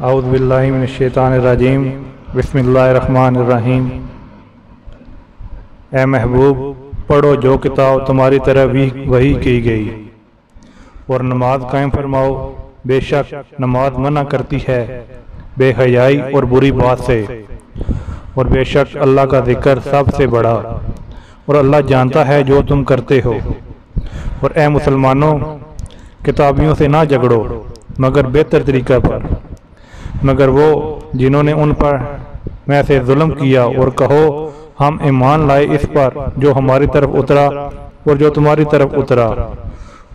اعوذ باللہ من الشیطان الرجیم بسم اللہ الرحمن الرحیم۔ اے محبوب، پڑھو جو کتاب تمہاری طرف وحی کی گئی اور نماز قائم فرماؤ، بے شک نماز منع کرتی ہے بے حیائی اور بری بات سے، اور بے شک اللہ کا ذکر سب سے بڑا، اور اللہ جانتا ہے جو تم کرتے ہو۔ اور اے مسلمانوں، کتابیوں سے نہ جھگڑو مگر بہتر طریقہ پر، مگر وہ جنہوں نے ان پر میں سے ظلم کیا، اور کہو ہم ایمان لائے اس پر جو ہماری طرف اترا اور جو تمہاری طرف اترا،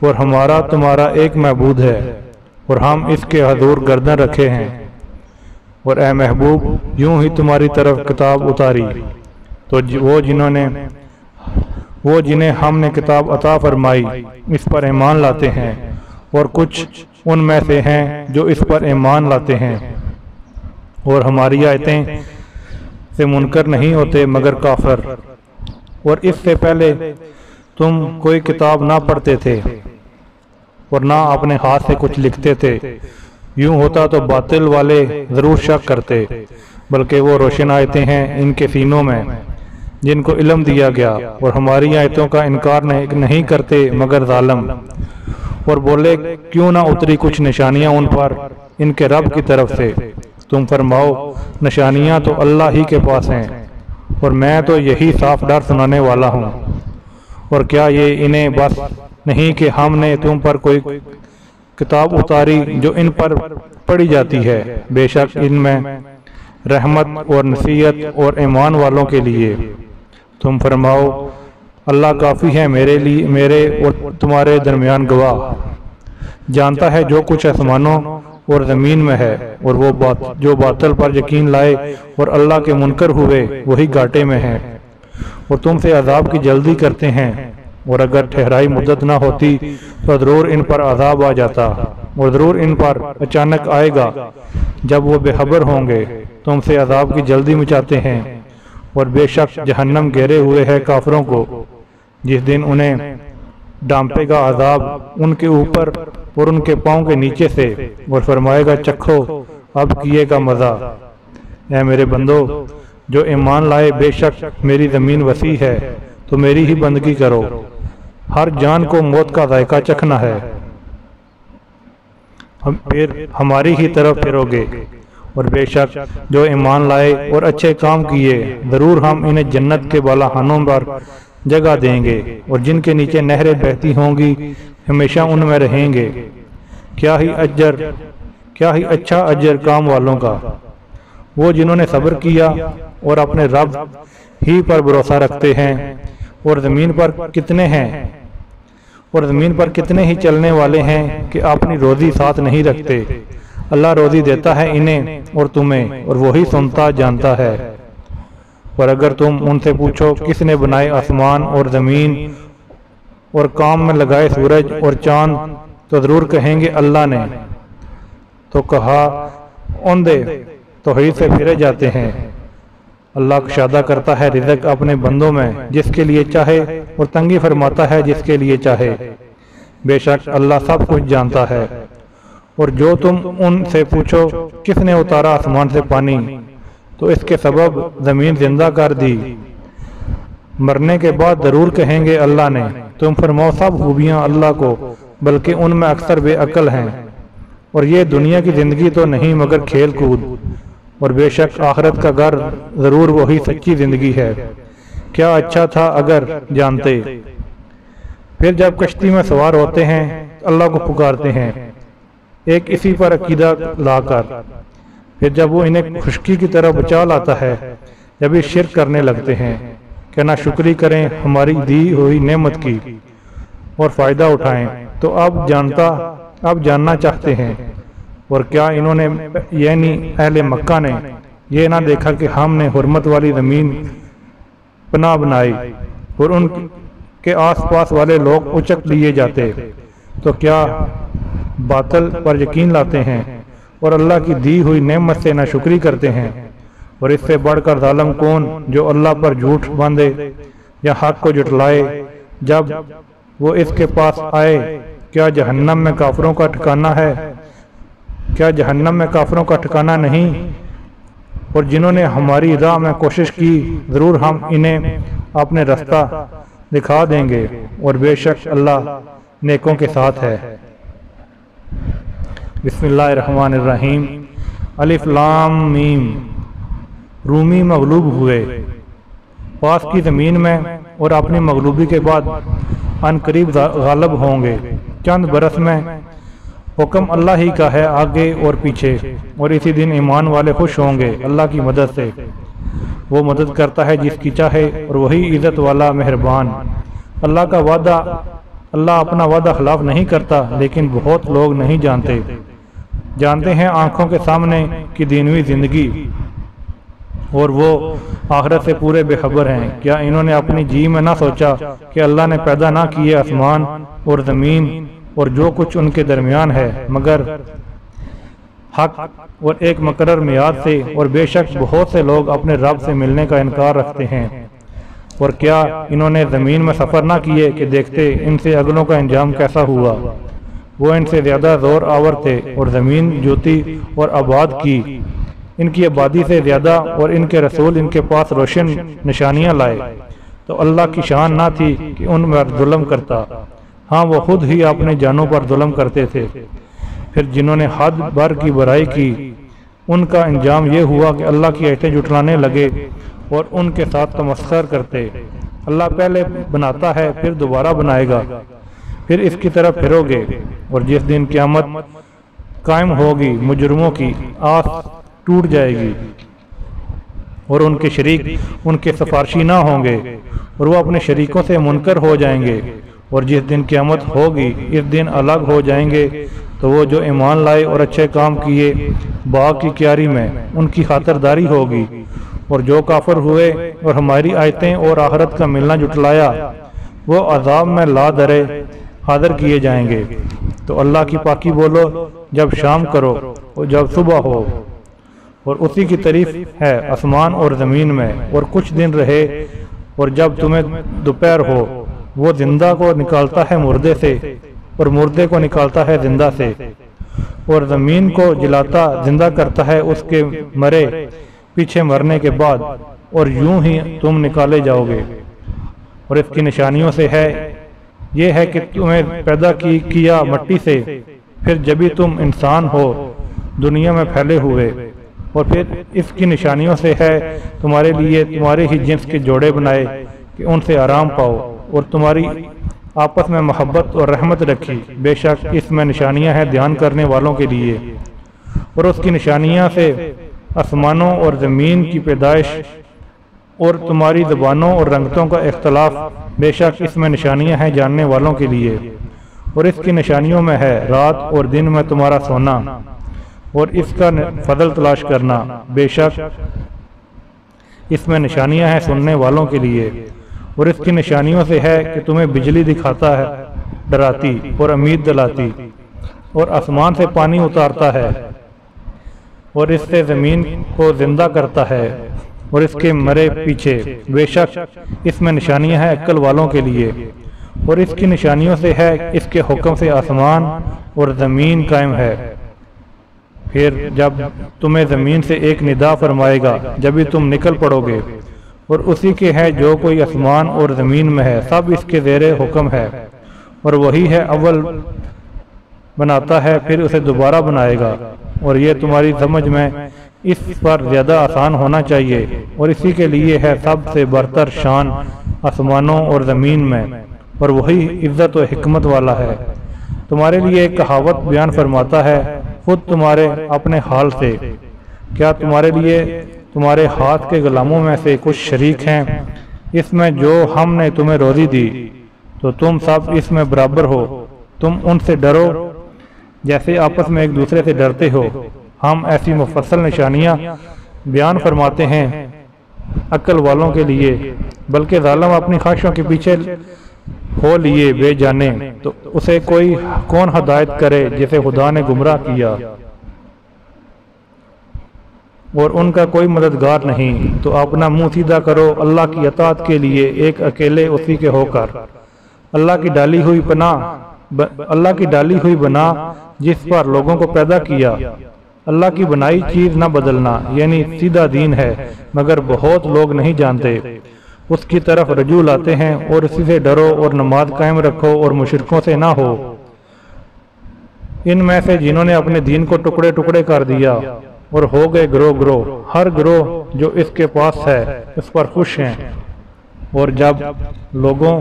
اور ہمارا تمہارا ایک معبود ہے اور ہم اس کے حضور گردن رکھے ہیں۔ اور اے محبوب، یوں ہی تمہاری طرف کتاب اتاری تو وہ جنہیں ہم نے کتاب عطا فرمائی اس پر ایمان لاتے ہیں، اور کچھ ان میں سے ہیں جو اس پر ایمان لاتے ہیں، اور ہماری آیتیں سے منکر نہیں ہوتے مگر کافر۔ اور اس سے پہلے تم کوئی کتاب نہ پڑھتے تھے اور نہ اپنے ہاتھ سے کچھ لکھتے تھے، یوں ہوتا تو باطل والے ضرور شک کرتے، بلکہ وہ روشن آیتیں ہیں ان کے سینوں میں جن کو علم دیا گیا، اور ہماری آیتوں کا انکار نہیں کرتے مگر ظالم۔ اور بولے کیوں نہ اتری کچھ نشانیاں ان پر ان کے رب کی طرف سے؟ تم فرماؤ نشانیاں تو اللہ ہی کے پاس ہیں، اور میں تو یہی صاف ڈر سنانے والا ہوں۔ اور کیا یہ انہیں بس نہیں کہ ہم نے تم پر کوئی کتاب اتاری جو ان پر پڑھی جاتی ہے؟ بے شک ان میں رحمت اور نصیحت اور ایمان والوں کے لیے۔ تم فرماؤ اللہ کافی ہے میرے اور تمہارے درمیان گواہ، جانتا ہے جو کچھ آسمانوں اور زمین میں ہے، اور وہ جو باطل پر یقین لائے اور اللہ کے منکر ہوئے وہی گھاٹے میں ہیں۔ اور تم سے عذاب کی جلدی کرتے ہیں، اور اگر ٹھہرائی مدت نہ ہوتی تو ضرور ان پر عذاب آ جاتا، اور ضرور ان پر اچانک آئے گا جب وہ بے خبر ہوں گے۔ تم سے عذاب کی جلدی مچاتے ہیں، اور بے شک جہنم گھیرے ہوئے ہے کافروں کو، جس دن انہیں ڈانپے گا عذاب ان کے اوپر اور ان کے پاؤں کے نیچے سے، اور فرمائے گا چکھو اب کیے کا مزہ۔ اے میرے بندو جو ایمان لائے، بے شک میری زمین وسیع ہے تو میری ہی بندگی کرو، ہر جان کو موت کا ذائقہ چکھنا ہے، پھر ہماری ہی طرف پھرو گے۔ اور بے شک جو ایمان لائے اور اچھے کام کیے، ضرور ہم انہیں جنت کے بالاخانوں پر جگہ دیں گے، اور جن کے نیچے نہریں بہتی ہوں گی، ہمیشہ ان میں رہیں گے۔ کیا ہی اچھا اجر کام والوں کا، وہ جنہوں نے صبر کیا اور اپنے رب ہی پر بھروسہ رکھتے ہیں۔ اور زمین پر کتنے ہی چلنے والے ہیں کہ اپنی روزی ساتھ نہیں رکھتے۔ اللہ روزی دیتا ہے انہیں اور تمہیں، اور وہی سنتا جانتا ہے۔ اور اگر تم ان سے پوچھو کس نے بنائے آسمان اور زمین اور کام میں لگائے سورج اور چاند، تو ضرور کہیں گے اللہ نے۔ تو کہا اوندے توحید سے پھرے جاتے ہیں۔ اللہ کشادہ کرتا ہے رزق اپنے بندوں میں جس کے لیے چاہے، اور تنگی فرماتا ہے جس کے لیے چاہے۔ بے شک اللہ سب کچھ جانتا ہے۔ اور جو تم ان سے پوچھو کس نے اتارا آسمان سے پانی، تو اس کے سبب زمین زندہ کر دی، مرنے کے بعد ضرور کہیں گے اللہ نے۔ تم فرماؤ سب خوبیاں اللہ کو، بلکہ ان میں اکثر بے عقل ہیں۔ اور یہ دنیا کی زندگی تو نہیں مگر کھیل کود، اور بے شک آخرت کا گھر ضرور وہی سچی زندگی ہے۔ کیا اچھا تھا اگر جانتے۔ پھر جب کشتی میں سوار ہوتے ہیں اللہ کو پکارتے ہیں ایک اسی پر عقیدہ لا کر، پھر جب وہ انہیں خشکی کی طرف بچا لاتا ہے، جب یہ شرک کرنے لگتے ہیں کہ نہ شکری کریں ہماری دی ہوئی نعمت کی اور فائدہ اٹھائیں، تو اب جاننا چاہتے ہیں۔ اور کیا انہوں نے یعنی اہل مکہ نے یہ نہ دیکھا کہ ہم نے حرمت والی زمین پناہ بنائی اور ان کے آس پاس والے لوگ اچک لیے جاتے، تو کیا باطل پر یقین لاتے ہیں اور اللہ کی دی ہوئی نعمت سے ناشکری کرتے ہیں؟ اور اس سے بڑھ کر ظالم کون جو اللہ پر جھوٹ باندھے یا حق کو جھٹلائے جب وہ اس کے پاس آئے؟ کیا جہنم میں کافروں کا ٹھکانہ ہے؟ کیا جہنم میں کافروں کا ٹھکانہ نہیں؟ اور جنہوں نے ہماری راہ میں کوشش کی ضرور ہم انہیں اپنے رستہ دکھا دیں گے، اور بے شک اللہ نیکوں کے ساتھ ہے۔ بسم اللہ الرحمن الرحیم۔ الف لام میم۔ رومی مغلوب ہوئے پاس کی زمین میں اور اپنی مغلوبی کے بعد ان قریب غالب ہوں گے۔ چند برس میں حکم اللہ ہی کا ہے آگے اور پیچھے، اور اسی دن ایمان والے خوش ہوں گے اللہ کی مدد سے۔ وہ مدد کرتا ہے جس کی چاہے، اور وہی عزت والا مہربان۔ اللہ کا وعدہ، اللہ اپنا وعدہ خلاف نہیں کرتا، لیکن بہت لوگ نہیں جانتے ہیں آنکھوں کے سامنے کی دنیوی زندگی، اور وہ آخرت سے پورے بے خبر ہیں۔ کیا انہوں نے اپنی جی میں نہ سوچا کہ اللہ نے پیدا نہ کیے آسمان اور زمین اور جو کچھ ان کے درمیان ہے مگر حق اور ایک مقرر میعاد سے، اور بے شک بہت سے لوگ اپنے رب سے ملنے کا انکار رکھتے ہیں۔ اور کیا انہوں نے زمین میں سفر نہ کیے کہ دیکھتے ان سے اگلوں کا انجام کیسا ہوا؟ وہ ان سے زیادہ زور آور تھے، اور زمین جوتی اور آباد کی ان کی آبادی سے زیادہ، اور ان کے رسول ان کے پاس روشن نشانیاں لائے، تو اللہ کی شان نہ تھی کہ ان پر ظلم کرتا، ہاں وہ خود ہی اپنے جانوں پر ظلم کرتے تھے۔ پھر جنہوں نے حد بھر کی برائی کی ان کا انجام یہ ہوا کہ اللہ کی آیتیں جھٹلانے لگے اور ان کے ساتھ تمسخر کرتے۔ اللہ پہلے بناتا ہے پھر دوبارہ بنائے گا، پھر اس کی طرف پھرو گے، اور جس دن قیامت قائم ہوگی مجرموں کی آس ٹوٹ جائے گی، اور ان کے شریک ان کے سفارشی نہ ہوں گے، اور وہ اپنے شریکوں سے منکر ہو جائیں گے۔ اور جس دن قیامت ہوگی اس دن الگ ہو جائیں گے تو وہ جو ایمان لائے اور اچھے کام کیے باغ کی کیاری میں ان کی خاطرداری ہوگی، اور جو کافر ہوئے اور ہماری آیتیں اور آخرت کا ملنا جھٹلایا وہ عذاب میں لا درے حاضر کیے جائیں گے۔ تو اللہ کی پاکی بولو جب شام کرو اور جب صبح ہو، اور اسی کی تعریف ہے آسمان اور زمین میں، اور کچھ دن رہے اور جب تمہیں دوپہر ہو، وہ زندہ کو نکالتا ہے مردے سے اور مردے کو نکالتا ہے زندہ سے، اور زمین کو جلاتا زندہ کرتا ہے اس کے مرے پیچھے مرنے کے بعد، اور یوں ہی تم نکالے جاؤ گے۔ اور اس کی نشانیوں سے ہے یہ ہے کہ تمہیں پیدا کیا مٹی سے، پھر جبھی تم انسان ہو دنیا میں پھیلے ہوئے، اور پھر اس کی نشانیوں سے ہے تمہارے لیے تمہارے ہی جنس کے جوڑے بنائے کہ ان سے آرام پاؤ، اور تمہاری آپس میں محبت اور رحمت رکھی، بے شک اس میں نشانیاں ہیں دھیان کرنے والوں کے لیے۔ اور اس کی نشانیاں سے آسمانوں اور زمین کی پیدائش اور تمہاری زبانوں اور رنگتوں کا اختلاف، بے شک اس میں نشانیاں ہیں جاننے والوں کے لیے۔ اور اس کی نشانیوں میں ہے رات اور دن میں تمہارا سونا اور اس کا فضل تلاش کرنا، بے شک اس میں نشانیاں ہیں سننے والوں کے لیے۔ اور اس کی نشانیوں سے ہے کہ تمہیں بجلی دکھاتا ہے ڈراتی اور امید دلاتی، اور آسمان سے پانی اتارتا ہے اور اس سے زمین کو زندہ کرتا ہے اور اس کے مرے پیچھے، بے شک اس میں نشانیاں ہیں عقل والوں کے لیے۔ اور اس کی نشانیوں سے ہے اس کے حکم سے آسمان اور زمین قائم ہے، پھر جب تمہیں زمین سے ایک ندا فرمائے گا جبھی تم نکل پڑو گے، اور اسی کے ہے جو کوئی آسمان اور زمین میں ہے، سب اس کے زیر حکم ہے، اور وہی ہے اول بناتا ہے پھر اسے دوبارہ بنائے گا، اور یہ تمہاری سمجھ میں اس پر زیادہ آسان ہونا چاہیے، اور اسی کے لیے ہے سب سے برتر شان آسمانوں اور زمین میں، اور وہی عزت و حکمت والا ہے۔ تمہارے لیے ایک کہاوت بیان فرماتا ہے خود تمہارے اپنے حال سے، کیا تمہارے لیے تمہارے ہاتھ کے غلاموں میں سے کچھ شریک ہیں اس میں جو ہم نے تمہیں روزی دی، تو تم سب اس میں برابر ہو، تم ان سے ڈرو جیسے آپس میں ایک دوسرے سے ڈرتے ہو۔ ہم ایسی مفصل نشانیاں بیان فرماتے ہیں عقل والوں کے لیے، بلکہ ظالم اپنی خواہشوں کے پیچھے ہو لیے بے جانے، تو اسے کون ہدایت کرے جسے خدا نے گمراہ کیا، اور ان کا کوئی مددگار نہیں۔ تو اپنا منہ سیدھا کرو اللہ کی اطاعت کے لیے ایک اکیلے اسی کے ہو کر، اللہ کی ڈالی ہوئی پناہ اللہ کی ڈالی ہوئی بنا جس پر لوگوں کو پیدا کیا، اللہ کی بنائی چیز نہ بدلنا، یعنی سیدھا دین ہے، مگر بہت لوگ نہیں جانتے۔ اس کی طرف رجوع لاتے ہیں اور اسی سے ڈرو اور نماز قائم رکھو اور مشرکوں سے نہ ہو۔ ان میں سے جنہوں نے اپنے دین کو ٹکڑے ٹکڑے کر دیا اور ہو گئے گروہ گروہ، ہر گروہ جو اس کے پاس ہے اس پر خوش ہیں، اور جب لوگوں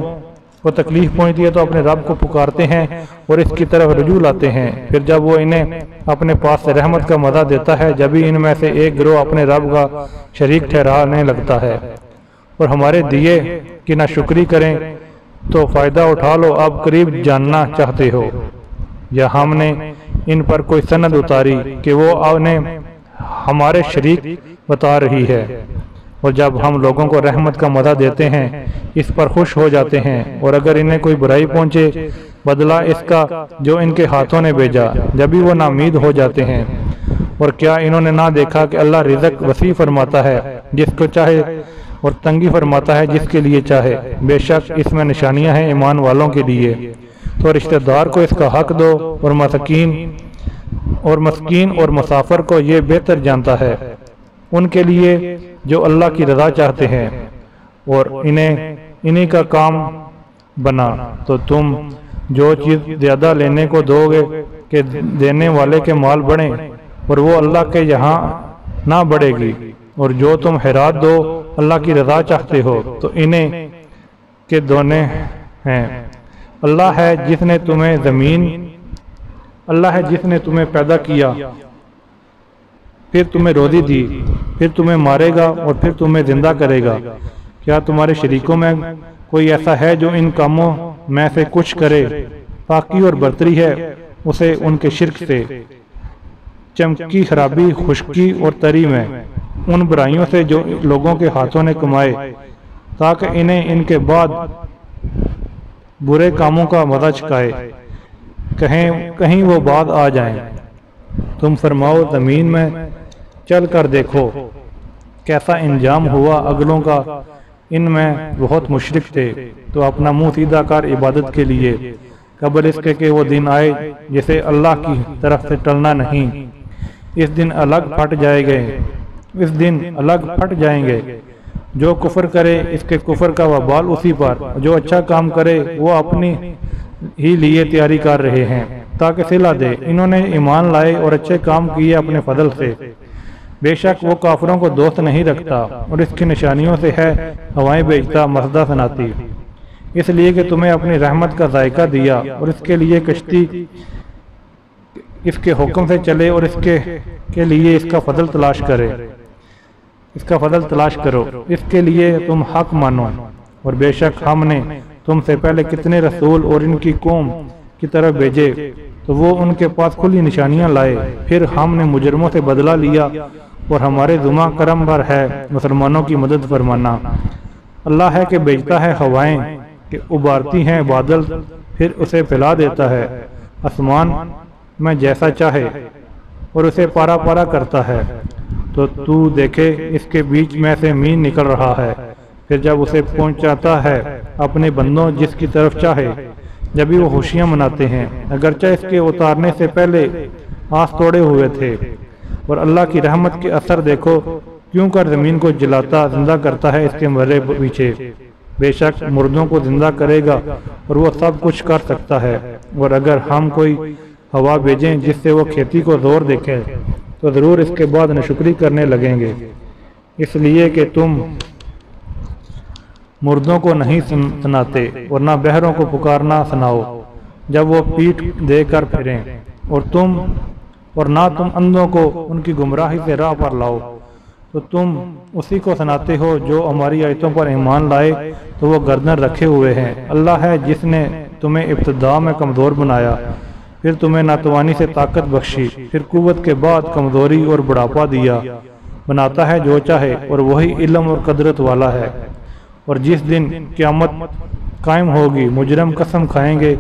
کو تکلیف پہنچتی ہے تو اپنے رب کو پکارتے ہیں اور اس کی طرف رجوع لاتے ہیں، پھر جب وہ انہیں اپنے پاس سے رحمت کا مزہ دیتا ہے، جبھی ان میں سے ایک گروہ اپنے رب کا شریک ٹھہرانے لگتا ہے اور ہمارے دیے کی ناشکری کریں تو فائدہ اٹھا لو، اب قریب جاننا چاہتے ہو، یا ہم نے ان پر کوئی سند اتاری کہ وہ انہیں ہمارے شریک بتا رہی ہے، اور جب ہم لوگوں کو رحمت کا مزہ دیتے ہیں اس پر خوش ہو جاتے ہیں، اور اگر انہیں کوئی برائی پہنچے بدلہ اس کا جو ان کے ہاتھوں نے بھیجا، جبھی وہ ناامید ہو جاتے ہیں۔ اور کیا انہوں نے نہ دیکھا کہ اللہ رزق وسیع فرماتا ہے جس کو چاہے اور تنگی فرماتا ہے جس کے لیے چاہے، بے شک اس میں نشانیاں ہیں ایمان والوں کے لیے۔ تو رشتہ دار کو اس کا حق دو، اور مسکین اور مسافر کو یہ بہتر جانتا ہے، ان کے لیے جو اللہ کی رضا چاہتے ہیں، اور انہی کا کام بنا۔ تو تم جو چیز زیادہ لینے کو دو گے کہ دینے والے کے مال بڑھیں، اور وہ اللہ کے یہاں نہ بڑھے گی، اور جو تم خیرات دو اللہ کی رضا چاہتے ہو تو انہیں کے دونے ہیں۔ اللہ ہے جس نے تمہیں پیدا کیا، پھر تمہیں روزی دی، پھر تمہیں مارے گا اور پھر تمہیں زندہ کرے گا۔ کیا تمہارے شریکوں میں کوئی ایسا ہے جو ان کاموں میں سے کچھ کرے؟ پاکی اور برتری ہے اسے ان کے شرک سے، چمکی خرابی خشکی اور تری میں ان برائیوں سے جو لوگوں کے ہاتھوں نے کمائے، تاکہ انہیں ان کے بعد برے کاموں کا مزہ چکھائے، کہیں وہ بعد آ جائیں۔ تم فرماؤ زمین میں چل کر دیکھو کیسا انجام ہوا اگلوں کا، ان میں بہت مشرک تھے، تو اپنا منہ سیدھا کر عبادت کے لیے قبل اس کے کہ وہ دن آئے جسے اللہ کی طرف سے ٹلنا نہیں۔ اس دن الگ پھٹ جائیں گے، جو کفر کرے اس کے کفر کا وبال اسی پر، جو اچھا کام کرے وہ اپنی ہی لیے تیاری کر رہے ہیں تاکہ صلہ دے۔ انہوں نے ایمان لائے اور اچھے کام کیے اپنے فضل سے، بے شک وہ کافروں کو دوست نہیں رکھتا، اور اس کی نشانیوں سے ہے ہوائیں بیچتا مسدہ سناتی، اس لیے کہ تمہیں اپنی رحمت کا ذائقہ دیا، اور اس کے لیے کشتی اس کے حکم سے چلے، اور اس کے لیے اس کا فضل تلاش کرو، اس کے لیے تم حق مانو۔ اور بے شک ہم نے تم سے پہلے کتنے رسول اور ان کی قوم کی طرف بھیجے، تو وہ ان کے پاس کھلی نشانیاں لائے، پھر ہم نے مجرموں سے بدلہ لیا، اور ہمارے ذمہ کرم پر ہے مسلمانوں کی مدد فرمانا۔ اللہ ہے کہ بھیجتا ہے ہوائیں کہ ابارتی ہیں بادل، پھر اسے پھیلا دیتا ہے آسمان میں جیسا چاہے، اور اسے پارا پارا کرتا ہے، تو دیکھے اس کے بیچ میں سے مین نکل رہا ہے، پھر جب اسے پہنچاتا ہے اپنے بندوں جس کی طرف چاہے، جبھی وہ خوشیاں مناتے ہیں، اگرچہ اس کے اتارنے سے پہلے آس توڑے ہوئے تھے۔ اور اللہ کی رحمت کے اثر دیکھو، کیوں کر زمین کو جلاتا زندہ کرتا ہے اس کے مرے پیچھے، بے شک مردوں کو زندہ کرے گا اور وہ سب کچھ کر سکتا ہے۔ اور اگر ہم کوئی ہوا بھیجیں جس سے وہ کھیتی کو زور دیکھیں تو ضرور اس کے بعد ناشکری کرنے لگیں گے، اس لیے کہ تم مردوں کو نہیں سناتے اور نہ بہروں کو پکارنا سناؤ جب وہ پیٹھ دے کر پھریں، اور نہ تم اندھوں کو ان کی گمراہی سے راہ پر لاؤ، تو تم اسی کو سناتے ہو جو ہماری آیتوں پر ایمان لائے تو وہ گردن رکھے ہوئے ہیں۔ اللہ ہے جس نے تمہیں ابتدا میں کمزور بنایا، پھر تمہیں ناتوانی سے طاقت بخشی، پھر قوت کے بعد کمزوری اور بڑھاپا دیا، بناتا ہے جو چاہے، اور وہی علم اور قدرت والا ہے۔ اور جس دن قیامت قائم ہوگی مجرم قسم کھائیں گے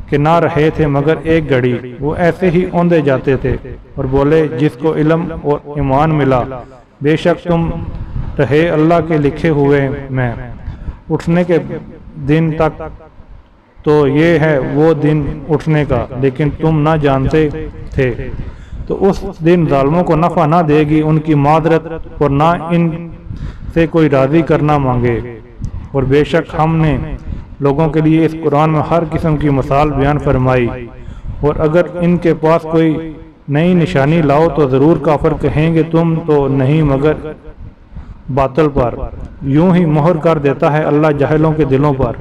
کہ نہ رہے تھے مگر ایک گھڑی، وہ ایسے ہی اوندے جاتے تھے، اور بولے جس کو علم اور ایمان ملا بے شک تم رہے اللہ کے لکھے ہوئے میں، اٹھنے کے دن تک تو یہ ہے وہ دن اٹھنے کا، لیکن تم نہ جانتے تھے۔ تو اس دن ظالموں کو نفع نہ دے گی ان کی معذرت، اور نہ ان سے کوئی راضی کرنا مانگے۔ اور بے شک ہم نے لوگوں کے لیے اس قرآن میں ہر قسم کی مثال بیان فرمائی، اور اگر ان کے پاس کوئی نئی نشانی لاؤ تو ضرور کافر کہیں گے تم تو نہیں مگر باطل پر۔ یوں ہی مہر کر دیتا ہے اللہ جاہلوں کے دلوں پر۔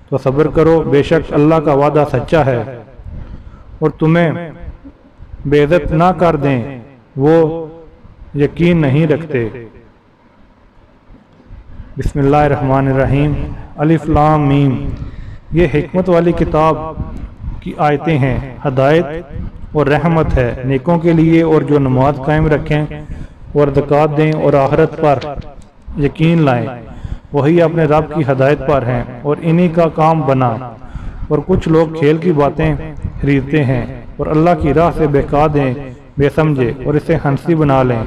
تو صبر کرو، بے شک اللہ کا وعدہ سچا ہے، اور تمہیں بے عزت نہ کر دیں وہ یقین نہیں رکھتے۔ بسم اللہ الرحمن الرحیم۔ الف لام میم۔ یہ حکمت والی کتاب کی آیتیں ہیں، ہدایت اور رحمت ہے نیکوں کے لیے، اور جو نماز قائم رکھیں اور زکوٰۃ دیں اور آخرت پر یقین لائیں، وہی اپنے رب کی ہدایت پر ہیں اور انہی کا کام بنا۔ اور کچھ لوگ کھیل کی باتیں خریدتے ہیں اور اللہ کی راہ سے بہکا دیں بے سمجھے، اور اسے ہنسی بنا لیں،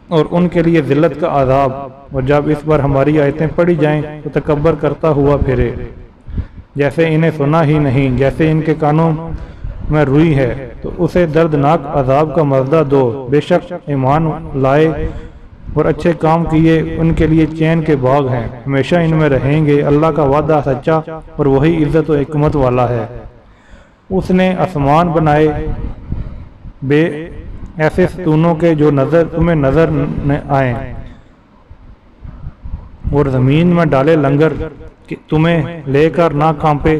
اور ان کے لیے ذلت کا عذاب۔ اور جب اس پر ہماری آیتیں پڑھی جائیں تو تکبر کرتا ہوا پھرے، جیسے انہیں سنا ہی نہیں، جیسے ان کے کانوں میں روئی ہے، تو اسے دردناک عذاب کا مزہ دو۔ بے شک ایمان لائے اور اچھے کام کیے ان کے لیے چین کے باغ ہیں، ہمیشہ ان میں رہیں گے۔ اللہ کا وعدہ سچا اور وہی عزت و حکمت والا ہے۔ اس نے آسمان بنائے بے ایسے ستونوں کے جو تمہیں نظر نہ آئیں، اور زمین میں ڈالے لنگر کہ تمہیں لے کر نہ کانپے،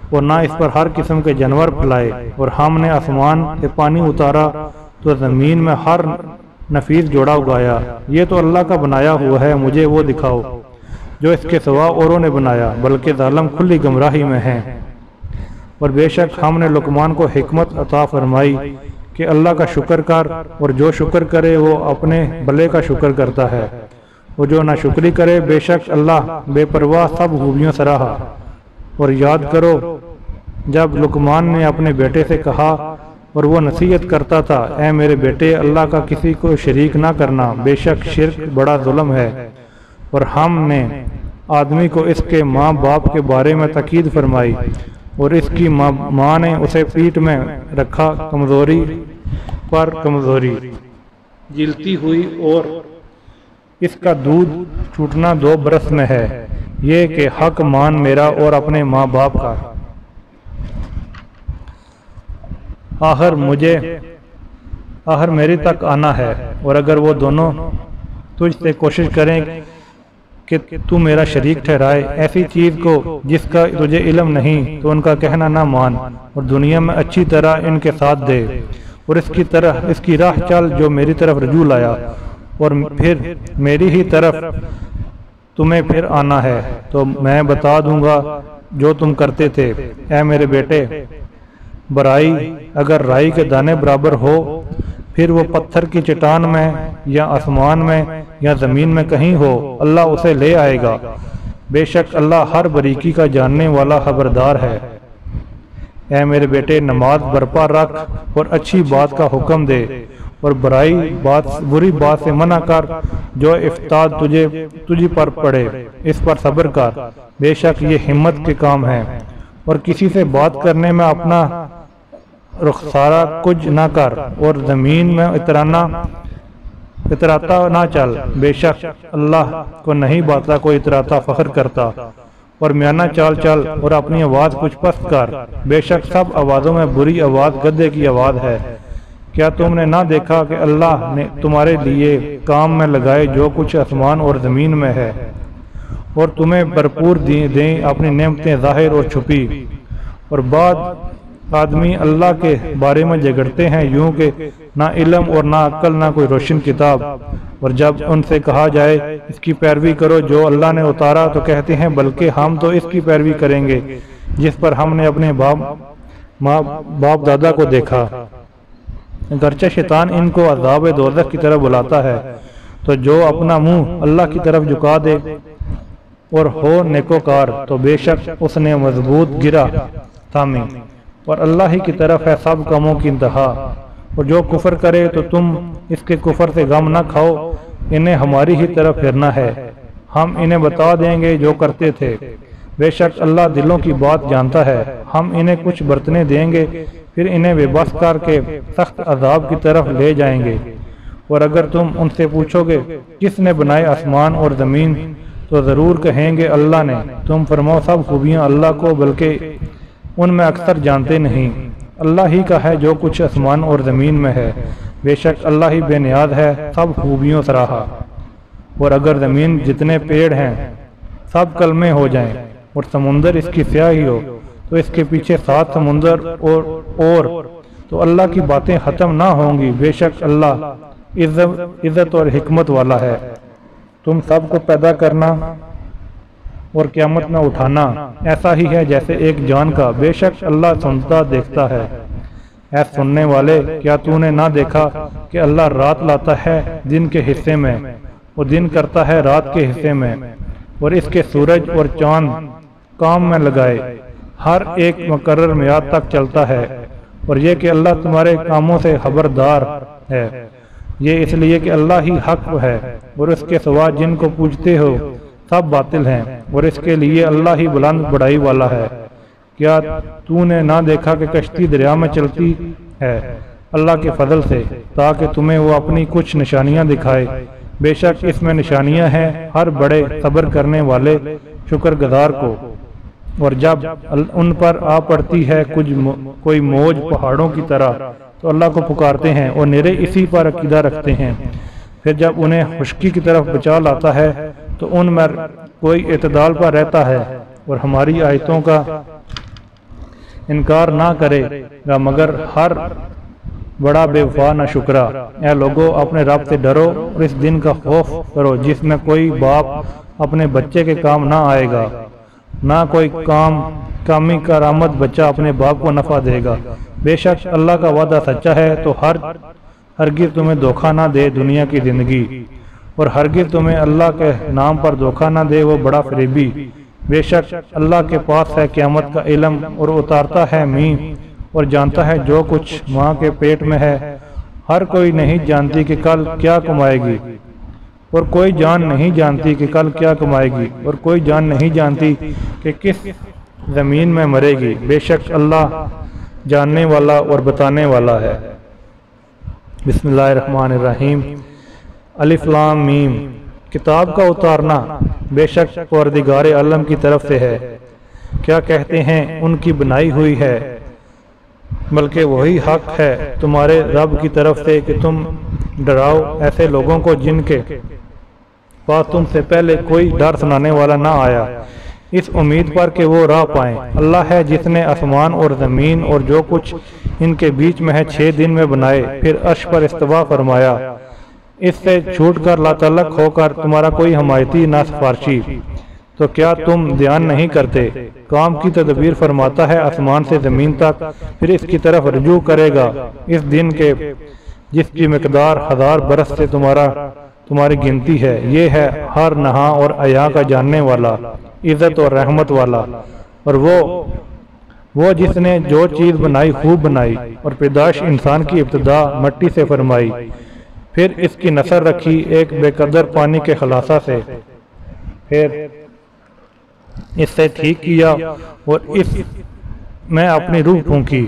اور نہ اس پر ہر قسم کے جانور پھلائے۔ اور ہم نے آسمان سے پانی اتارا تو زمین میں ہر نفیس جوڑا اگایا۔ یہ تو اللہ کا بنایا ہوا ہے، مجھے وہ دکھاؤ جو اس کے سوا اوروں نے بنایا، بلکہ ظالم کھلی گمراہی میں ہیں۔ اور بے شک ہم نے لقمان کو حکمت عطا فرمائی کہ اللہ کا شکر کر، اور جو شکر کرے وہ اپنے بھلے کا شکر کرتا ہے، اور جو ناشکری کرے بے شک اللہ بے پرواہ سب خوبیوں سے رہا۔ اور یاد کرو جب لقمان نے اپنے بیٹے سے کہا اور وہ نصیحت کرتا تھا، اے میرے بیٹے اللہ کا کسی کو شریک نہ کرنا، بے شک شرک بڑا ظلم ہے۔ اور ہم نے آدمی کو اس کے ماں باپ کے بارے میں تاکید فرمائی، اور اس کی ماں نے اسے پیٹ میں رکھا، کمزوری پر کمزوری جلتی ہوئی، اور اس کا دودھ چھوٹنا 2 برس میں ہے، یہ کہ حق مان میرا اور اپنے ماں باپ کا۔ آخر میری تک آنا ہے، اور اگر وہ دونوں تجھ سے کوشش کریں کہ تو میرا شریک ٹھہرائے ایسی چیز کو جس کا تجھے علم نہیں، تو ان کا کہنا نہ مان، اور دنیا میں اچھی طرح ان کے ساتھ دے، اور اس کی راہ چل جو میری طرف رجوع لایا، اور پھر میری ہی طرف تمہیں پھر آنا ہے تو میں بتا دوں گا جو تم کرتے تھے۔ اے میرے بیٹے، برائی اگر رائی کے دانے برابر ہو، پھر وہ پتھر کی چٹان میں یا آسمان میں یا زمین میں کہیں ہو، اللہ اسے لے آئے گا۔ بے شک اللہ ہر باریکی کا جاننے والا خبردار ہے۔ اے میرے بیٹے، نماز برپا رکھ اور اچھی بات کا حکم دے، اور بری بات سے منع کر جو افتاد تجھ پر پڑے، اس پر صبر کر، بے شک یہ ہمت کے کام ہے۔ اور کسی سے بات کرنے میں اپنا رخسارہ کچھ نہ کر، اور زمین میں اتراتا نہ چل، بے شک اللہ کو نہیں باتا کوئی اتراتا فخر کرتا۔ اور میانہ چال چل اور اپنی آواز کچھ پست کر، بے شک سب آوازوں میں بری آواز گدھے کی آواز ہے۔ کیا تم نے نہ دیکھا کہ اللہ نے تمہارے لیے کام میں لگائے جو کچھ آسمان اور زمین میں ہے، اور تمہیں بھرپور دیں اپنی نعمتیں ظاہر اور چھپی۔ اور بعد آدمی اللہ کے بارے میں جھگڑتے ہیں یوں کہ نہ علم اور نہ عقل نہ کوئی روشن کتاب، اور جب ان سے کہا جائے اس کی پیروی کرو جو اللہ نے اتارا تو کہتے ہیں بلکہ ہم تو اس کی پیروی کریں گے جس پر ہم نے اپنے باپ دادا کو دیکھا۔ اگرچہ شیطان ان کو عذاب دوزخ کی طرف بلاتا ہے، تو جو اپنا منہ اللہ کی طرف جھکا دے اور ہو نیکوکار تو بے شک اس نے مضبوط گرہ تھامی، اور اللہ ہی کی طرف ہے سب کاموں کی انتہا۔ اور جو کفر کرے تو تم اس کے کفر سے غم نہ کھاؤ، انہیں ہماری ہی طرف پھرنا ہے، ہم انہیں بتا دیں گے جو کرتے تھے۔ بے شک اللہ دلوں کی بات جانتا ہے۔ ہم انہیں کچھ برتنے دیں گے، پھر انہیں بے بس کر کے سخت عذاب کی طرف لے جائیں گے۔ اور اگر تم ان سے پوچھو گے کس نے بنائے آسمان اور زمین، تو ضرور کہیں گے اللہ نے۔ تم فرماؤ سب خوبیاں اللہ کو، بلکہ ان میں اکثر جانتے نہیں۔ اللہ ہی کا ہے جو کچھ آسمان اور زمین میں ہے، بے شک اللہ ہی بے نیاز ہے سب خوبیوں سراہا۔ اور اگر زمین جتنے پیڑ ہیں سب کلمے ہو جائیں اور سمندر اس کی سیاہی ہو، تو اس کے پیچھے 7 سمندر اور تو اللہ کی باتیں ختم نہ ہوں گی۔ بے شک اللہ عزت اور حکمت والا ہے۔ تم سب کو پیدا کرنا اور قیامت میں اٹھانا ایسا ہی ہے جیسے ایک جان کا۔ بے شک اللہ سنتا دیکھتا ہے۔ اے سننے والے، کیا تو نے نہ دیکھا کہ اللہ رات لاتا ہے دن کے حصے میں اور دن کرتا ہے رات کے حصے میں، اور اس کے سورج اور چاند کام میں لگائے، ہر ایک مقرر میعاد تک چلتا ہے، اور یہ کہ اللہ تمہارے کاموں سے خبردار ہے۔ یہ اس لیے کہ اللہ ہی حق ہے، اور اس کے سوا جن کو پوجتے ہو سب باطل ہیں، اور اس کے لیے اللہ ہی بلند بڑائی والا ہے۔ کیا تو نے نہ دیکھا کہ کشتی دریا میں چلتی ہے اللہ کے فضل سے، تاکہ تمہیں وہ اپنی کچھ نشانیاں دکھائے؟ بے شک اس میں نشانیاں ہیں ہر بڑے صبر کرنے والے شکر گزار کو۔ اور جب ان پر آ پڑتی ہے کوئی موج پہاڑوں کی طرح، تو اللہ کو پکارتے ہیں اور نرے اسی پر عقیدہ رکھتے ہیں۔ پھر جب انہیں خشکی کی طرف بچا لاتا ہے تو ان میں کوئی اعتدال پر رہتا ہے اور ہماری آیتوں کا انکار نہ کرے گا مگر ہر بڑا بے وفا نہ شکرا۔ اے لوگو، اپنے رب سے ڈرو اور اس دن کا خوف کرو جس میں کوئی باپ اپنے بچے کے کام نہ آئے گا، نہ کوئی کامی کارآمد بچہ اپنے باپ کو نفع دے گا۔ بے شک اللہ کا وعدہ سچا ہے، تو ہرگز تمہیں دھوکہ نہ دے دنیا کی زندگی، اور ہرگز تمہیں اللہ کے نام پر دھوکہ نہ دے وہ بڑا فریبی۔ بے شک اللہ کے پاس ہے قیامت کا علم، اور اتارتا ہے مینہ اور جانتا ہے جو کچھ ماں کے پیٹ میں ہے۔ ہر کوئی نہیں جانتی کہ کل کیا کمائے گی، اور کوئی جان نہیں جانتی کہ کل کیا کمائے گی، اور کوئی جان نہیں جانتی کہ کس زمین میں مرے گی۔ بے شک اللہ جاننے والا اور بتانے والا ہے۔ بسم اللہ الرحمن الرحیم۔ الف لام میم۔ کتاب کا اتارنا بے شک پروردگار عالم کی طرف سے ہے۔ کیا کہتے ہیں ان کی بنائی ہوئی ہے، بلکہ وہی حق ہے تمہارے رب کی طرف سے کہ تم ڈراؤ ایسے لوگوں کو جن کے پاس تم سے پہلے کوئی ڈر سنانے والا نہ آیا، اس امید پر کہ وہ راہ پائیں۔ اللہ ہے جس نے آسمان اور زمین اور جو کچھ ان کے بیچ میں ہے 6 دن میں بنائے، پھر عرش پر استوا فرمایا، اس سے چھوٹ کر لا تعلق ہو کر تمہارا کوئی حمایتی نہ سفارشی۔ تو کیا تم دھیان نہیں کرتے؟ کام کی تدبیر فرماتا ہے آسمان سے زمین تک، پھر اس کی طرف رجوع کرے گا اس دن کے جس کی مقدار 1000 برس سے تمہاری گنتی ہے۔ یہ ہے ہر نہاں اور عیاں کا جاننے والا، عزت اور رحمت والا، اور وہ جس نے جو چیز بنائی خوب بنائی، اور پیدائش انسان کی ابتدا مٹی سے فرمائی، پھر اس کی نسل رکھی ایک بے قدر پانی کے خلاصہ سے، پھر اس سے ٹھیک کیا اور اس میں اپنی روح پھونکی،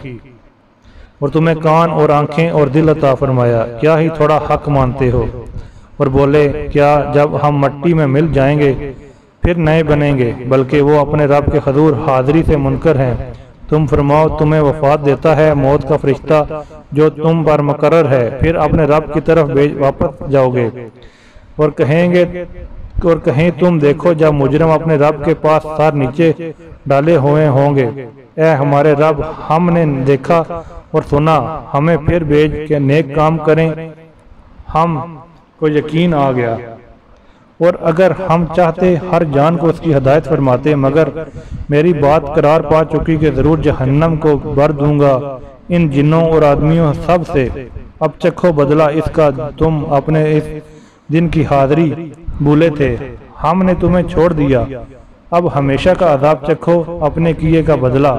اور تمہیں کان اور آنکھیں اور دل عطا فرمایا۔ کیا ہی تھوڑا حق مانتے ہو؟ اور بولے کیا جب ہم مٹی میں مل جائیں گے پھر نئے بنیں گے؟ بلکہ وہ اپنے رب کے حضور حاضری سے منکر ہیں۔ تم فرماؤ تمہیں وفات دیتا ہے موت کا فرشتہ جو تم پر مقرر ہے، پھر اپنے رب کی طرف واپس جاؤ گے۔ اور کہیں تم دیکھو جب مجرم اپنے رب کے پاس سر نیچے ڈالے ہوئے ہوں گے، اے ہمارے رب، ہم نے دیکھا اور سنا، ہمیں پھر بھیج کے نیک کام کریں۔ ہم کو یقین آ گیا، اور اگر ہم چاہتے ہر جان کو اس کی ہدایت فرماتے، مگر میری بات قرار پا چکی کہ ضرور جہنم کو بھر دوں گا ان جنوں اور آدمیوں سب سے۔ اب چکھو بدلہ اس کا، تم اپنے اس دن کی حاضری بھولے تھے، ہم نے تمہیں چھوڑ دیا، اب ہمیشہ کا عذاب چکھو اپنے کیے کا بدلہ۔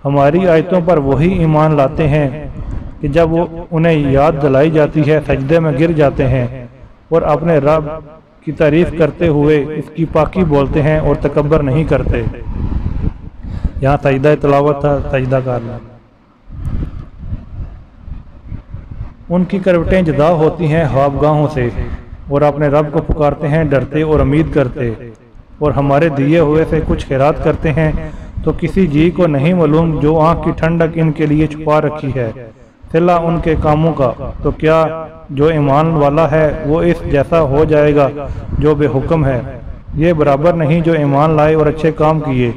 ہماری آیتوں پر وہی ایمان لاتے ہیں کہ جب وہ انہیں یاد دلائی جاتی ہے سجدے میں گر جاتے ہیں اور اپنے رب کی تعریف کرتے ہوئے اس کی پاکی بولتے ہیں اور تکبر نہیں کرتے۔ یہاں سجدہ تلاوت تھا، سجدہ کرنا۔ ان کی کروٹیں جدا ہوتی ہیں خوابگاہوں سے، اور اپنے رب کو پکارتے ہیں ڈرتے اور امید کرتے، اور ہمارے دیے ہوئے سے کچھ خیرات کرتے ہیں تو کسی جی کو نہیں معلوم جو آنکھ کی ٹھنڈک ان کے لیے چھپا رکھی ہے صلہ ان کے کاموں کا۔ تو کیا جو ایمان والا ہے وہ اس جیسا ہو جائے گا جو بے حکم ہے؟ یہ برابر نہیں جو ایمان لائے اور اچھے کام کیے،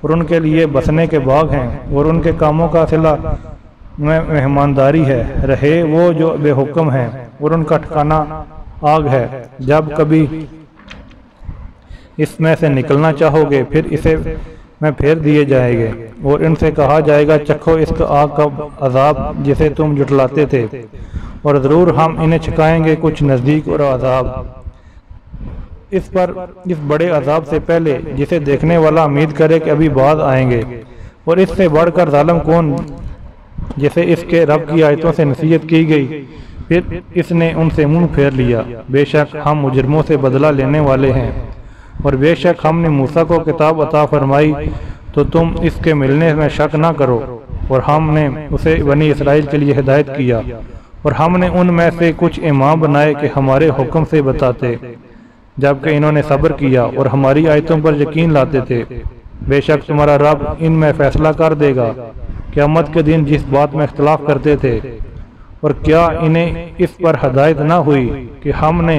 اور ان کے لیے بسنے کے باغ ہیں، اور ان کے کاموں کا صلہ میں مہمانداری ہے۔ رہے وہ جو بے حکم ہیں، اور ان کا ٹھکانہ آگ ہے۔ جب کبھی اس میں سے نکلنا چاہو گے پھر اسے میں پھیر دیے جائیں گے، اور ان سے کہا جائے گا چکھو اس کا آگ کا عذاب جسے تم جھٹلاتے تھے، اور ضرور ہم انہیں چھکائیں گے کچھ نزدیک اور عذاب اس بڑے عذاب سے پہلے جسے دیکھنے والا امید کرے کہ ابھی بعد آئیں گے۔ اور اس سے بڑھ کر ظالم کون جسے اس کے رب کی آیتوں سے نصیحت کی گئی پھر اس نے ان سے منہ پھیر لیا۔ بے شک ہم مجرموں سے بدلہ لینے والے ہیں، اور بے شک ہم نے موسیٰ کو کتاب عطا فرمائی تو تم اس کے ملنے میں شک نہ کرو، اور ہم نے اسے بنی اسرائیل کے لیے ہدایت کیا، اور ہم نے ان میں سے کچھ امام بنائے کہ ہمارے حکم سے بتاتے، جبکہ انہوں نے صبر کیا اور ہماری آیتوں پر یقین لاتے تھے۔ بے شک تمہارا رب ان میں فیصلہ کر دے گا قیامت کے دن جس بات میں اختلاف کرتے تھے۔ اور کیا انہیں اس پر ہدایت نہ ہوئی کہ ہم نے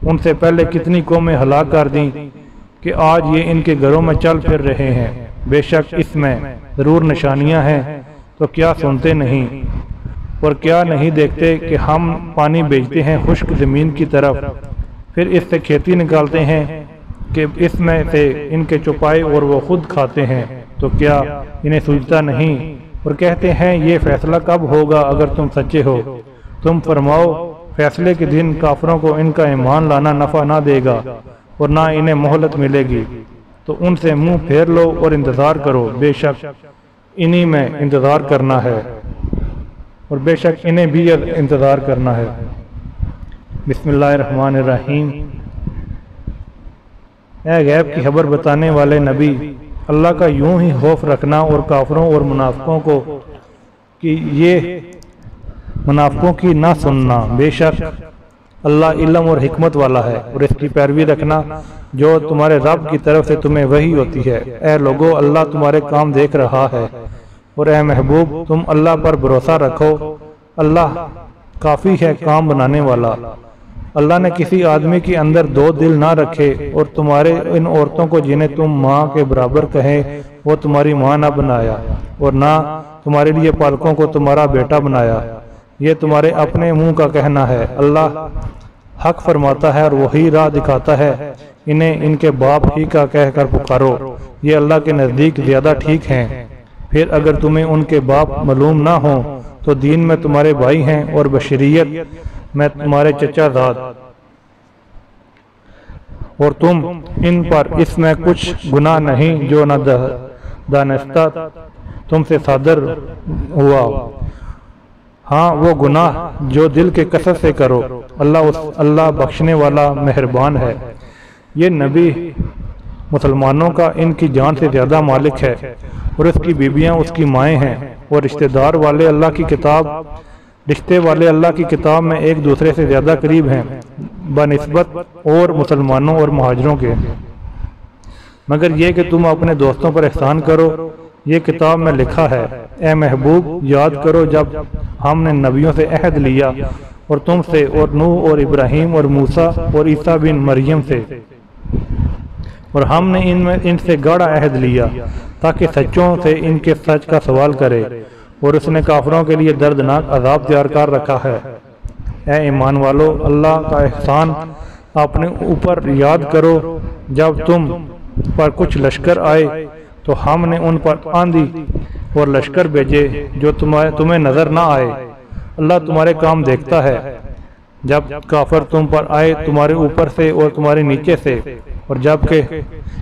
ان سے پہلے کتنی قومیں ہلاک کر دیں کہ آج یہ ان کے گھروں میں چل پھر رہے ہیں۔ بے شک اس میں ضرور نشانیاں ہیں، تو کیا سنتے نہیں؟ اور کیا نہیں دیکھتے کہ ہم پانی بھیجتے ہیں خشک زمین کی طرف، پھر اس سے کھیتی نکالتے ہیں کہ اس میں سے ان کے چوپائے اور وہ خود کھاتے ہیں، تو کیا انہیں سوچتا نہیں؟ اور کہتے ہیں یہ فیصلہ کب ہوگا اگر تم سچے ہو؟ تم فرماؤ فیصلے کے دن کافروں کو ان کا ایمان لانا نفع نہ دے گا اور نہ انہیں مہلت ملے گی، تو ان سے منہ پھیر لو اور انتظار کرو، بے شک انہی میں انتظار کرنا ہے، اور بے شک انہیں بھی انتظار کرنا ہے۔ بسم اللہ الرحمن الرحیم۔ اے غیب کی خبر بتانے والے نبی، اللہ کا یوں ہی خوف رکھنا اور کافروں اور منافقوں کی نہ سننا۔ بے شک اللہ علم اور حکمت والا ہے، اور اس کی پیروی رکھنا جو تمہارے رب کی طرف سے تمہیں وحی ہوتی ہے۔ اے لوگو، اللہ تمہارے کام دیکھ رہا ہے، اور اے محبوب تم اللہ پر بھروسہ رکھو، اللہ کافی ہے کام بنانے والا۔ اللہ نے کسی آدمی کے اندر دو دل نہ رکھے، اور تمہارے ان عورتوں کو جنہیں تم ماں کے برابر کہیں وہ تمہاری ماں نہ بنایا، اور نہ تمہارے لیے پالکوں کو تمہارا بیٹا بنایا۔ یہ تمہارے اپنے منہ کا کہنا ہے، اللہ حق فرماتا ہے اور وہی راہ دکھاتا ہے۔ انہیں ان کے باپ ہی کا کہہ کر پکارو، یہ اللہ کے نزدیک زیادہ ٹھیک ہیں۔ پھر اگر تمہیں ان کے باپ معلوم نہ ہوں تو دین میں تمہارے بھائی ہیں، اور بشریت میں تمہارے چچا زاد، اور تم ان پر اس میں کچھ گناہ نہیں جو نہ دانستہ تم سے صادر ہوا، ہاں وہ گناہ جو دل کے کثرت سے کرو، اللہ بخشنے والا مہربان ہے۔ یہ نبی مسلمانوں کا ان کی جان سے زیادہ مالک ہے، اور اس کی بیویاں اس کی مائیں ہیں، اور رشتے والے اللہ کی کتاب میں ایک دوسرے سے زیادہ قریب ہیں بنسبت اور مسلمانوں اور مہاجروں کے، مگر یہ کہ تم اپنے دوستوں پر احسان کرو، یہ کتاب میں لکھا ہے۔ اے محبوب یاد کرو جب ہم نے نبیوں سے عہد لیا، اور تم سے، اور نوح اور ابراہیم اور موسیٰ اور عیسیٰ بن مریم سے، اور ہم نے ان سے گاڑا عہد لیا تاکہ سچوں سے ان کے سچ کا سوال کرے، اور اس نے کافروں کے لیے دردناک عذاب تیار کر رکھا ہے۔ اے ایمان والو، اللہ کا احسان اپنے اوپر یاد کرو، جب تم پر کچھ لشکر آئے تو ہم نے ان پر آندھی اور لشکر بھیجے جو تمہیں نظر نہ آئے، اللہ تمہارے کام دیکھتا ہے۔ جب کافر تم پر آئے تمہارے اوپر سے اور تمہارے نیچے سے، اور جب کہ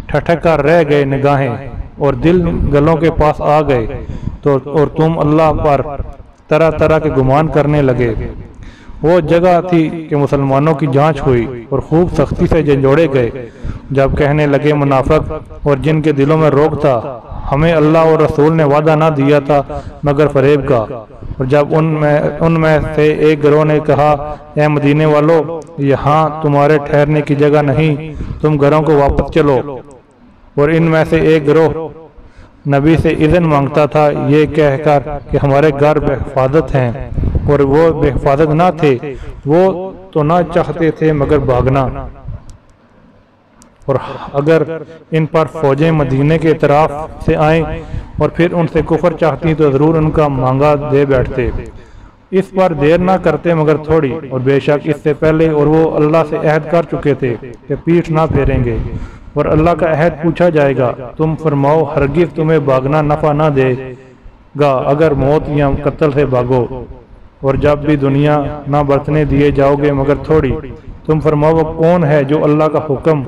ٹھٹک کر رہ گئے نگاہیں اور دل گلوں کے پاس آ گئے، اور تم اللہ پر طرح طرح کے گمان کرنے لگے، وہ جگہ تھی کہ مسلمانوں کی جانچ ہوئی اور خوب سختی سے جھنجھوڑے گئے جب کہنے لگے منافق اور جن کے دلوں میں روب تھا، ہمیں اللہ اور رسول نے وعدہ نہ دیا تھا مگر فریب کا۔ اور جب ان میں سے ایک گروہ نے کہا، اے مدینے والو، یہاں تمہارے ٹھہرنے کی جگہ نہیں، تم گھروں کو واپس چلو۔ اور ان میں سے ایک گروہ نبی سے اذن مانگتا تھا یہ کہہ کر کہ ہمارے گھر بے حفاظت ہیں، اور وہ بے حفاظت نہ تھے، وہ تو نہ چاہتے تھے مگر بھاگنا۔ اور اگر ان پر فوجیں مدینے کے اطراف سے آئیں اور پھر ان سے کفر چاہتی تو ضرور ان کا مانگا دے بیٹھتے۔ اس پر دیر نہ کرتے مگر تھوڑی، اور بے شک اس سے پہلے اور وہ اللہ سے عہد کر چکے تھے کہ پیٹھ نہ پھیریں گے، اور اللہ کا عہد پوچھا جائے گا۔ تم فرماؤ ہرگز تمہیں بھاگنا نفع نہ دے گا اگر موت یا قتل سے بھاگو، اور جب بھی دنیا نہ برتنے دیے جاؤ گے مگر تھوڑی۔ تم فرماؤ وہ کون ہے جو اللہ کا حکم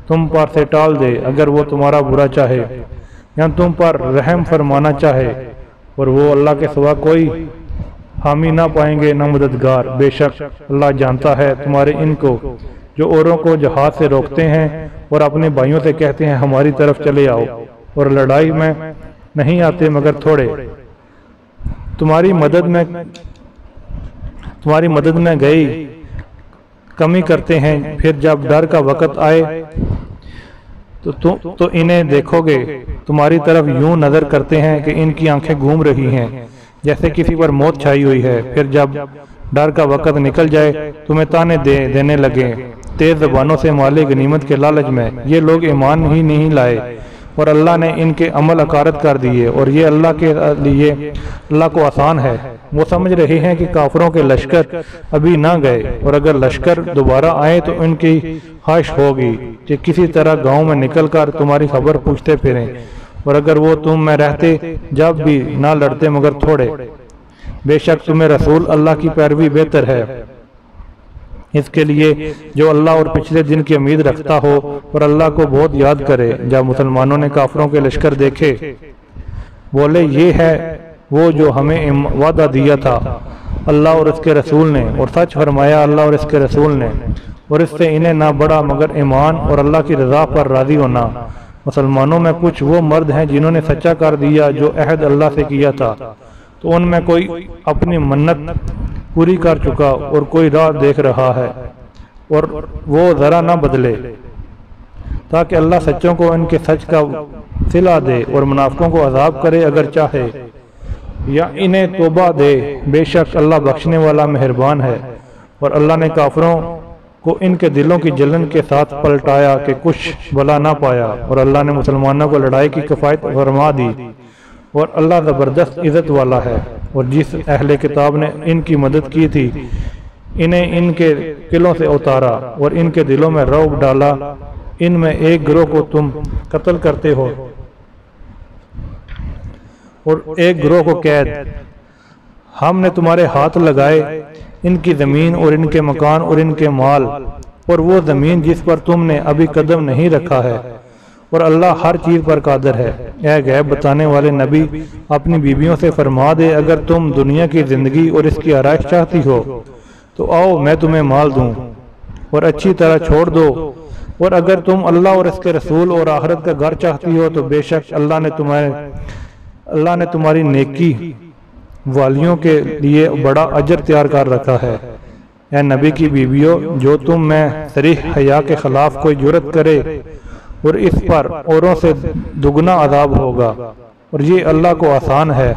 تم پر سے ٹال دے اگر وہ تمہارا برا چاہے یا تم پر رحم فرمانا چاہے، اور وہ اللہ کے سوا کوئی حامی نہ پائیں گے نہ مددگار۔ بے شک اللہ جانتا ہے تمہارے ان کو جو اوروں کو جہاد سے روکتے ہیں اور اپنے بھائیوں سے کہتے ہیں ہماری طرف چلے آؤ، اور لڑائی میں نہیں آتے مگر تھوڑے۔ تمہاری مدد میں گئی کمی کرتے ہیں، پھر جب ڈر کا وقت آئے تو انہیں دیکھو گے تمہاری طرف یوں نظر کرتے ہیں کہ ان کی آنکھیں گھوم رہی ہیں جیسے کسی پر موت چھائی ہوئی ہے، پھر جب ڈر کا وقت نکل جائے تمہیں تانے دینے لگے تیز زبانوں سے مال غنیمت کے لالچ میں۔ یہ لوگ ایمان ہی نہیں لائے اور اللہ نے ان کے عمل اکارت کر دیے، اور یہ اللہ کے لیے اللہ کو آسان ہے۔ وہ سمجھ رہے ہیں کہ کافروں کے لشکر ابھی نہ گئے، اور اگر لشکر دوبارہ آئے تو ان کی خواہش ہوگی کہ کسی طرح گاؤں میں نکل کر تمہاری خبر پوچھتے پھریں، اور اگر وہ تم میں رہتے جب بھی نہ لڑتے مگر تھوڑے۔ بے شک تمہیں رسول اللہ کی پیروی بہتر ہے اس کے لیے جو اللہ اور پچھلے دن کی امید رکھتا ہو اور اللہ کو بہت یاد کرے۔ جب مسلمانوں نے کافروں کے لشکر دیکھے بولے یہ ہے وہ جو ہمیں وعدہ دیا تھا اللہ اور اس کے رسول نے، اور سچ فرمایا اللہ اور اس کے رسول نے، اور اس سے انہیں نہ بڑا مگر ایمان اور اللہ کی رضا پر راضی ہونا۔ مسلمانوں میں کچھ وہ مرد ہیں جنہوں نے سچا کر دیا جو عہد اللہ سے کیا تھا، تو ان میں کوئی اپنی منت پوری کر چکا اور کوئی راہ دیکھ رہا ہے، اور وہ ذرا نہ بدلے تاکہ اللہ سچوں کو ان کے سچ کا صلہ دے اور منافقوں کو عذاب کرے اگر چاہے، یا انہیں توبہ دے۔ بے شک اللہ بخشنے والا مہربان ہے۔ اور اللہ نے کافروں کو ان کے دلوں کی جلن کے ساتھ پلٹایا کہ کچھ بلا نہ پایا، اور اللہ نے مسلمانوں کو لڑائی کی کفایت فرما دی، اور اللہ زبردست عزت والا ہے۔ اور جس اہل کتاب نے ان کی مدد کی تھی انہیں ان کے قلعوں سے اتارا اور ان کے دلوں میں رعب ڈالا، ان میں ایک گروہ کو تم قتل کرتے ہو اور ایک گروہ کو قید۔ ہم نے تمہارے ہاتھ لگائے ان کی زمین اور ان کے مکان اور ان کے مال، اور وہ زمین جس پر تم نے ابھی قدم نہیں رکھا ہے، اور اللہ ہر چیز پر قادر ہے۔ اے غیب بتانے والے نبی اپنی بیویوں سے فرما دے اگر تم دنیا کی زندگی اور اس کی آرائش چاہتی ہو تو آؤ میں تمہیں مال دوں اور اچھی طرح چھوڑ دو، اور اگر تم اللہ اور اس کے رسول اور آخرت کا گھر چاہتی ہو تو بے شک اللہ نے تمہاری نیکی والیوں کے لیے بڑا اجر تیار کر رکھا ہے۔ اے نبی کی بیویوں، جو تم میں صریح حیا کے خلاف کوئی جرت کرے اور اس پر اوروں سے دگنا عذاب ہوگا، اور یہ اللہ کو آسان ہے۔